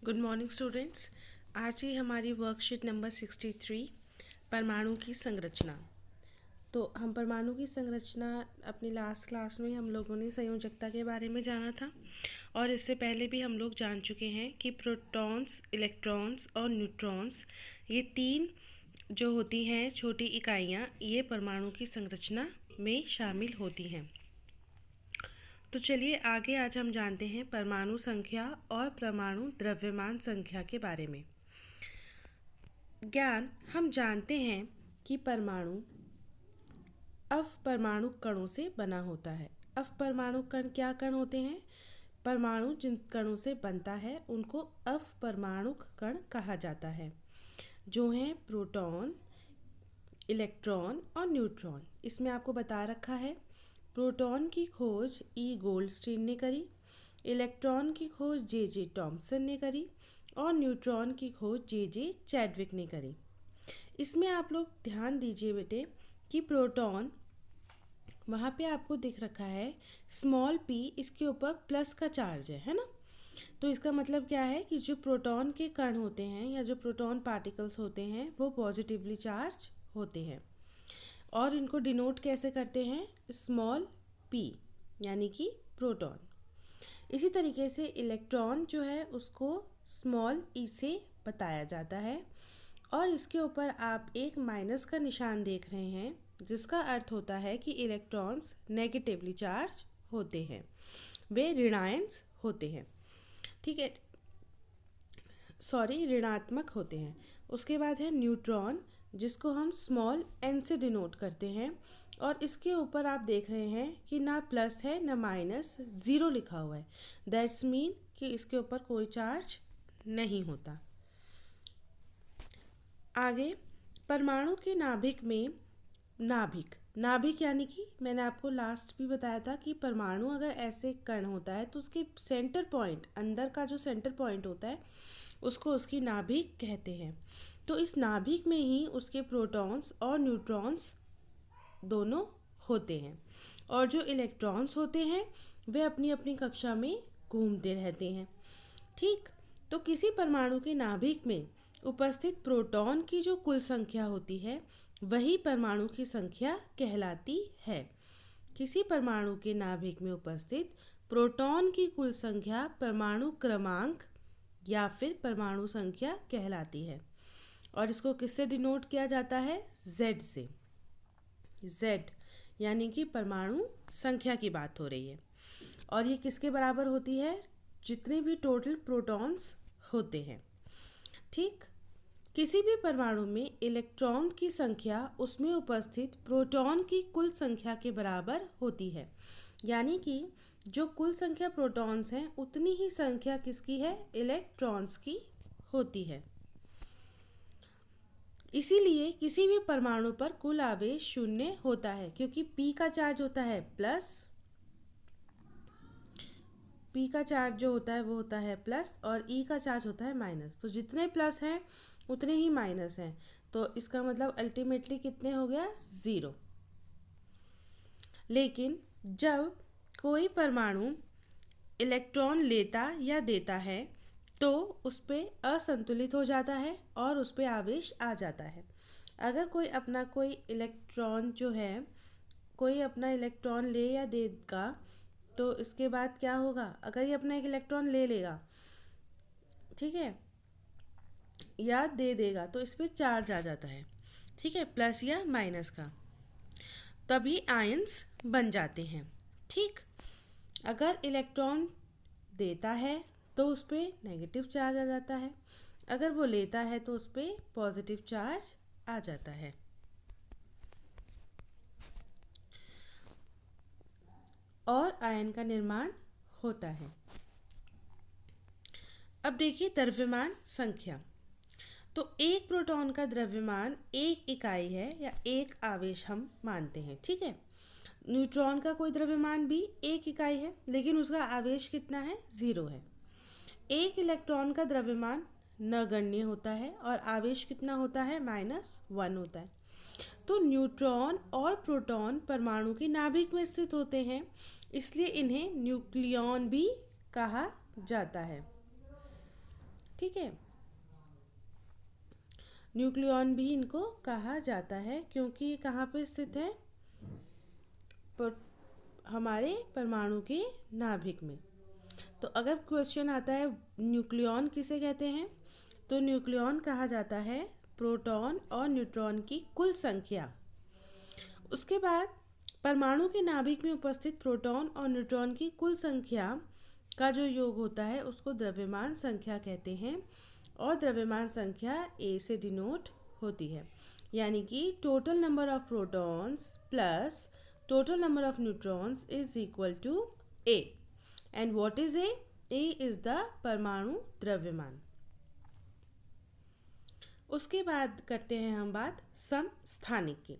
Good morning students. आज की हमारी वर्कशीट नंबर 63 परमाणु की संरचना। तो हम परमाणु की संरचना अपनी लास्ट क्लास में हम लोगों ने संयोजकता के बारे में जाना था और इससे पहले भी हम लोग जान चुके हैं कि प्रोटॉन्स, इलेक्ट्रॉन्स और न्यूट्रॉन्स ये तीन जो होती हैं छोटी इकाइयाँ ये परमाणु की संरचना में शामिल होती हैं। तो चलिए आगे आज हम जानते हैं परमाणु संख्या और परमाणु द्रव्यमान संख्या के बारे में। ज्ञान हम जानते हैं कि परमाणु अवपरमाणु कणों से बना होता है। अवपरमाणु कण क्या कण होते हैं? परमाणु जिन कणों से बनता है उनको अवपरमाणु कण कहा जाता है, जो हैं प्रोटॉन, इलेक्ट्रॉन और न्यूट्रॉन। इसमें आपको बता रखा है प्रोटॉन की खोज ई गोल्डस्टीन ने करी, इलेक्ट्रॉन की खोज जे टॉमसन ने करी और न्यूट्रॉन की खोज जे चैडविक ने करी। इसमें आप लोग ध्यान दीजिए बेटे कि प्रोटॉन वहाँ पे आपको दिख रखा है स्मॉल p, इसके ऊपर प्लस का चार्ज है ना। तो इसका मतलब क्या है कि जो प्रोटॉन के कण होते हैं या जो प्रोटॉन पार्टिकल्स होते हैं वो पॉजिटिवली चार्ज होते हैं और इनको डिनोट कैसे करते हैं? स्मॉल p यानी कि प्रोटॉन। इसी तरीके से इलेक्ट्रॉन जो है उसको स्मॉल e से बताया जाता है और इसके ऊपर आप एक माइनस का निशान देख रहे हैं जिसका अर्थ होता है कि इलेक्ट्रॉन्स नेगेटिवली चार्ज होते हैं, वे ऋणायंस होते हैं, ठीक है, सॉरी ऋणात्मक होते हैं। उसके बाद है न्यूट्रॉन जिसको हम स्मॉल n से डिनोट करते हैं और इसके ऊपर आप देख रहे हैं कि ना प्लस है ना माइनस, ज़ीरो लिखा हुआ है। दैट्स मीन कि इसके ऊपर कोई चार्ज नहीं होता। आगे परमाणु के नाभिक में नाभिक यानी कि मैंने आपको लास्ट भी बताया था कि परमाणु अगर ऐसे कण होता है तो उसके सेंटर पॉइंट, अंदर का जो सेंटर पॉइंट होता है उसको उसकी नाभिक कहते हैं। तो इस नाभिक में ही उसके प्रोटॉन्स और न्यूट्रॉन्स दोनों होते हैं और जो इलेक्ट्रॉन्स होते हैं वे अपनी अपनी कक्षा में घूमते रहते हैं, ठीक। तो किसी परमाणु के नाभिक में उपस्थित प्रोटॉन की जो कुल संख्या होती है वही परमाणु की संख्या कहलाती है। किसी परमाणु के नाभिक में उपस्थित प्रोटॉन की कुल संख्या परमाणु क्रमांक या फिर परमाणु संख्या कहलाती है और इसको किससे डिनोट किया जाता है? Z से। Z यानी कि परमाणु संख्या की बात हो रही है और ये किसके बराबर होती है? जितने भी टोटल प्रोटॉन्स होते हैं, ठीक। किसी भी परमाणु में इलेक्ट्रॉन की संख्या उसमें उपस्थित प्रोटॉन की कुल संख्या के बराबर होती है, यानी कि जो कुल संख्या प्रोटॉन्स हैं उतनी ही संख्या किसकी है? इलेक्ट्रॉन्स की होती है। इसीलिए किसी भी परमाणु पर कुल आवेश शून्य होता है क्योंकि p का चार्ज होता है प्लस, p का चार्ज जो होता है वो होता है प्लस और e का चार्ज होता है माइनस। तो जितने प्लस हैं उतने ही माइनस हैं, तो इसका मतलब अल्टीमेटली कितने हो गया? 0। लेकिन जब कोई परमाणु इलेक्ट्रॉन लेता या देता है तो उस पर असंतुलित हो जाता है और उस पर आवेश आ जाता है। अगर कोई इलेक्ट्रॉन जो है कोई अपना इलेक्ट्रॉन ले या देगा तो इसके बाद क्या होगा? अगर ये अपना एक इलेक्ट्रॉन ले लेगा, ठीक है, या दे देगा तो इस पर चार्ज आ जाता है, ठीक है, प्लस या माइनस का, तभी आयंस बन जाते हैं, ठीक। अगर इलेक्ट्रॉन देता है तो उस पर नेगेटिव चार्ज आ जाता है, अगर वो लेता है तो उस पर पॉजिटिव चार्ज आ जाता है। और आयन का निर्माण होता है। अब देखिए द्रव्यमान संख्या। तो एक प्रोटॉन का द्रव्यमान एक इकाई है या एक आवेश हम मानते हैं, ठीक है। न्यूट्रॉन का कोई द्रव्यमान भी एक इकाई है लेकिन उसका आवेश कितना है? 0 है। एक इलेक्ट्रॉन का द्रव्यमान नगण्य होता है और आवेश कितना होता है? -1 होता है। तो न्यूट्रॉन और प्रोटॉन परमाणु के नाभिक में स्थित होते हैं, इसलिए इन्हें न्यूक्लियॉन भी कहा जाता है, ठीक है। न्यूक्लियॉन भी इनको कहा जाता है क्योंकि ये कहाँ पे स्थित है, पर हमारे परमाणु के नाभिक में। तो अगर क्वेश्चन आता है न्यूक्लियॉन किसे कहते हैं, तो न्यूक्लियॉन कहा जाता है प्रोटॉन और न्यूट्रॉन की कुल संख्या। उसके बाद परमाणु के नाभिक में उपस्थित प्रोटॉन और न्यूट्रॉन की कुल संख्या का जो योग होता है उसको द्रव्यमान संख्या कहते हैं, और द्रव्यमान संख्या ए से डिनोट होती है, यानी कि total number of protons plus total number of neutrons is equal to A. And what is A? A is the परमाणु द्रव्यमान। उसके बाद करते हैं हम बात समस्थानिक की।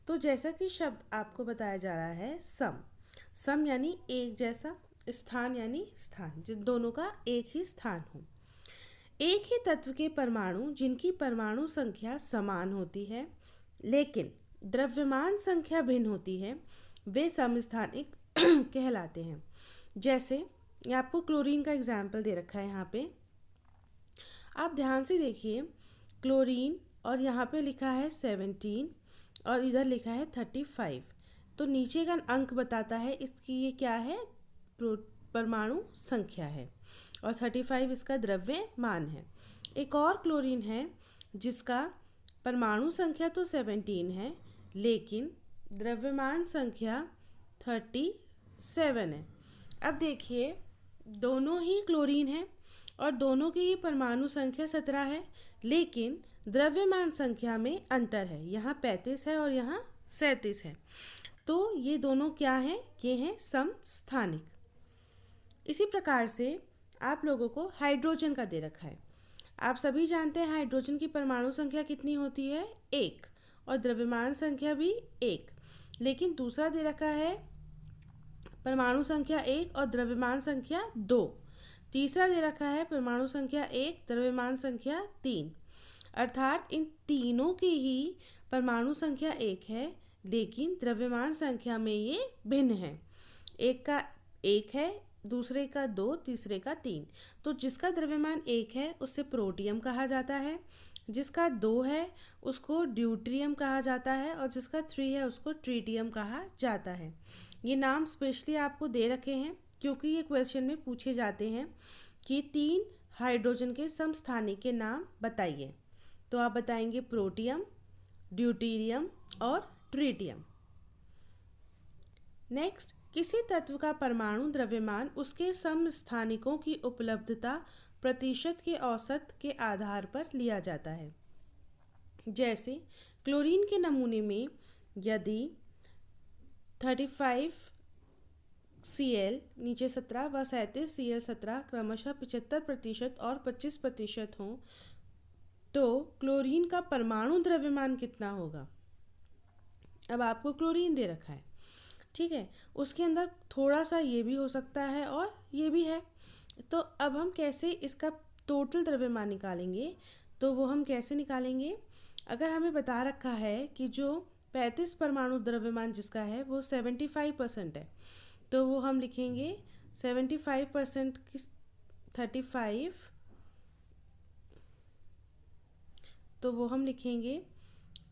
तो जैसा कि शब्द आपको बताया जा रहा है सम यानी एक जैसा, स्थान यानी स्थान जिन दोनों का एक ही स्थान हो। एक ही तत्व के परमाणु जिनकी परमाणु संख्या समान होती है लेकिन द्रव्यमान संख्या भिन्न होती है, वे समस्थानिक कहलाते हैं। जैसे ये आपको क्लोरीन का एग्जाम्पल दे रखा है यहाँ पे, आप ध्यान से देखिए, क्लोरीन और यहाँ पे लिखा है 17 और इधर लिखा है 35। तो नीचे का अंक बताता है इसकी ये क्या है, परमाणु संख्या है, और 35 इसका द्रव्यमान है। एक और क्लोरीन है जिसका परमाणु संख्या तो 17 है लेकिन द्रव्यमान संख्या 37 है। अब देखिए दोनों ही क्लोरीन है और दोनों की ही परमाणु संख्या 17 है, लेकिन द्रव्यमान संख्या में अंतर है, यहाँ 35 है और यहाँ 37 है। तो ये दोनों क्या हैं? ये हैं समस्थानिक। इसी प्रकार से आप लोगों को हाइड्रोजन का दे रखा है। आप सभी जानते हैं हाइड्रोजन की परमाणु संख्या कितनी होती है? 1, और द्रव्यमान संख्या भी 1, लेकिन दूसरा दे रखा है परमाणु संख्या 1 और द्रव्यमान संख्या 2। तीसरा दे रखा है परमाणु संख्या 1 द्रव्यमान संख्या 3। अर्थात इन तीनों की ही परमाणु संख्या 1 है लेकिन द्रव्यमान संख्या में ये भिन्न है। एक का 1 है, दूसरे का 2, तीसरे का 3। तो जिसका द्रव्यमान 1 है उसे प्रोटियम कहा जाता है, जिसका 2 है उसको ड्यूट्रियम कहा जाता है, और जिसका 3 है उसको ट्रीटियम कहा जाता है। ये नाम स्पेशली आपको दे रखे हैं क्योंकि ये क्वेश्चन में पूछे जाते हैं कि 3 हाइड्रोजन के समस्थानिक के नाम बताइए। तो आप बताएंगे प्रोटियम, ड्यूटेरियम और ट्रीटियम। नेक्स्ट, किसी तत्व का परमाणु द्रव्यमान उसके समस्थानिकों की उपलब्धता प्रतिशत के औसत के आधार पर लिया जाता है। जैसे क्लोरीन के नमूने में यदि 35 Cl नीचे 17 व 37 Cl 17 क्रमशः 75% और 25% हों तो क्लोरीन का परमाणु द्रव्यमान कितना होगा? अब आपको क्लोरीन दे रखा है, ठीक है, उसके अंदर थोड़ा सा ये भी हो सकता है और ये भी है। तो अब हम कैसे इसका टोटल द्रव्यमान निकालेंगे? तो वो हम कैसे निकालेंगे? अगर हमें बता रखा है कि जो 35 परमाणु द्रव्यमान जिसका है वो 75% है, तो वो हम लिखेंगे 75% की 35, तो वो हम लिखेंगे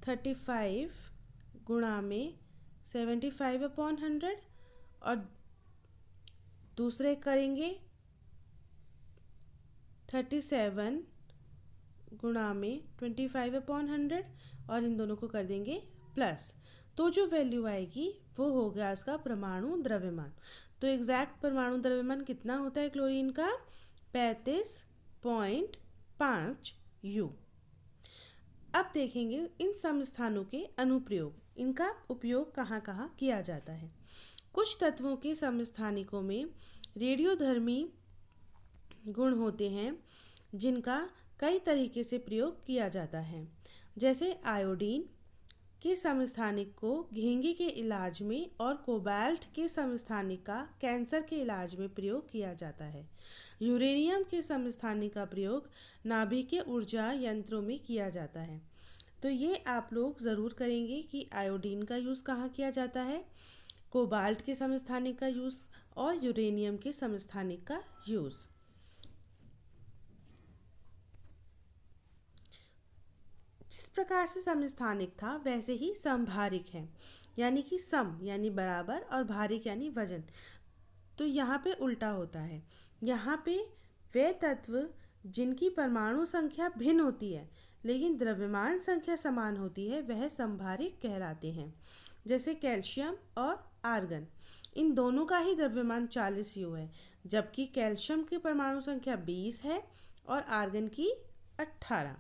35 गुणा में 75/100, और दूसरे करेंगे 37 गुणा में 25/100 और इन दोनों को कर देंगे प्लस। तो जो वैल्यू आएगी वो हो गया इसका परमाणु द्रव्यमान। तो एग्जैक्ट परमाणु द्रव्यमान कितना होता है क्लोरीन का? 35.5 U। अब देखेंगे इन समस्थानों के अनुप्रयोग, इनका उपयोग कहाँ कहाँ किया जाता है। कुछ तत्वों के समस्थानिकों में रेडियोधर्मी गुण होते हैं जिनका कई तरीके से प्रयोग किया जाता है। जैसे आयोडीन के समस्थानिक को घेंघे के इलाज में और कोबाल्ट के समस्थानिक का कैंसर के इलाज में प्रयोग किया जाता है। यूरेनियम के समस्थानिक का प्रयोग नाभिकीय ऊर्जा यंत्रों में किया जाता है। तो ये आप लोग ज़रूर करेंगे कि आयोडीन का यूज़ कहाँ किया जाता है, कोबाल्ट के समस्थानिक का यूज़ और यूरेनियम के समस्थानिक का यूज़। प्रकार से समस्थानिक था वैसे ही समभारिक है, यानी कि सम यानी बराबर और भारिक यानी वजन। तो यहाँ पे उल्टा होता है। यहाँ पे वे तत्व जिनकी परमाणु संख्या भिन्न होती है लेकिन द्रव्यमान संख्या समान होती है वह समभारिक कहलाते हैं। जैसे कैल्शियम और आर्गन, इन दोनों का ही द्रव्यमान 40 यू है, जबकि कैल्शियम की परमाणु संख्या 20 है और आर्गन की 18।